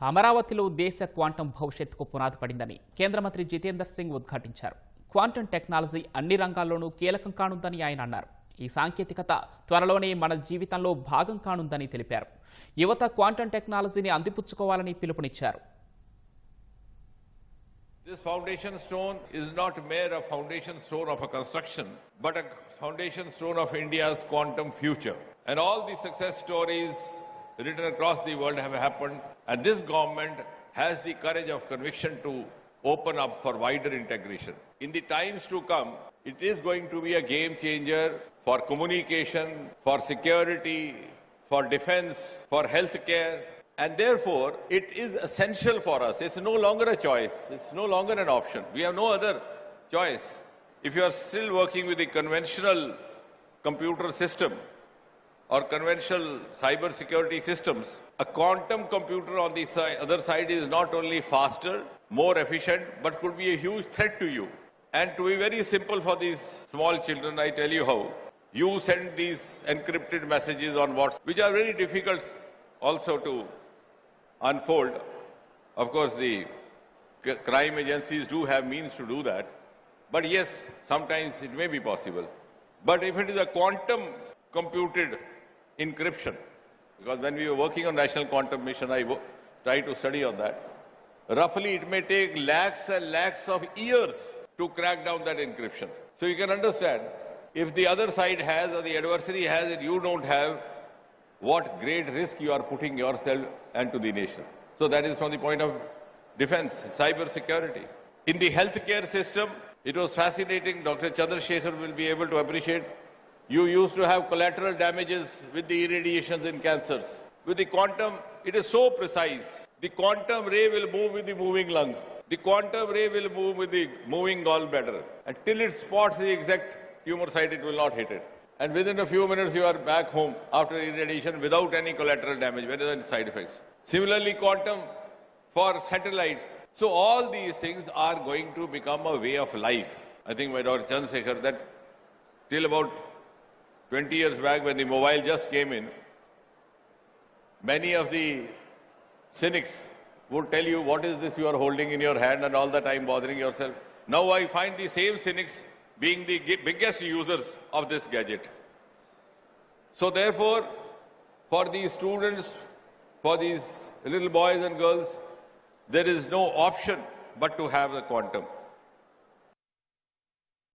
అమరావతిలో దేశ క్వాంటం భవిష్యత్తుకు పునాది పడిందని కేంద్ర మంత్రి జితేందర్ సింగ్ ఉద్ఘాటించారు. క్వాంటం టెక్నాలజీ అన్ని రంగాల్లోనూ కీలకం కానుందని ఆయన అన్నారు. ఈ సాంకేతికత త్వరలోనే మన జీవితంలో భాగం కానుందని తెలిపారు. యువత క్వాంటం టెక్నాలజీని అందిపుచ్చుకోవాలని పిలుపునిచ్చారు. This foundation stone is not mere a foundation stone of a construction, but a foundation stone of India's quantum future. And all the success stories written across the world have happened, and this government has the courage of conviction to open up for wider integration. In the times to come, it is going to be a game changer for communication, for security, for defense, for healthcare. And therefore, it is essential for us. It's no longer a choice. It's no longer an option. We have no other choice. If you are still working with the conventional computer system or conventional cyber security systems, a quantum computer on the other side is not only faster, more efficient, but could be a huge threat to you. And to be very simple for these small children, I tell you how. You send these encrypted messages on WhatsApp, which are very difficult also to unfold. Of course, the crime agencies do have means to do that. But yes, sometimes it may be possible. But if it is a quantum computed encryption, because when we were working on National Quantum Mission, I tried to study on that. Roughly, it may take lakhs and lakhs of years to crack down that encryption. So you can understand, if the other side has or the adversary has and you don't have, what great risk you are putting yourself and to the nation. So that is from the point of defense, cyber security. In the healthcare system, it was fascinating. Dr. Chandrasekhar will be able to appreciate. You used to have collateral damages with the irradiations in cancers. With the quantum, it is so precise. The quantum ray will move with the moving lung. The quantum ray will move with the moving gallbladder. Until it spots the exact tumor site, it will not hit it. And within a few minutes, you are back home after irradiation without any collateral damage, whether any side effects. Similarly, quantum for satellites. So all these things are going to become a way of life. I think by Dr. Chandrasekhar that till about 20 years back when the mobile just came in, many of the cynics would tell you, what is this you are holding in your hand and all the time bothering yourself. Now I find the same cynics being the biggest users of this gadget. So therefore, for these students, for these little boys and girls, there is no option but to have the quantum.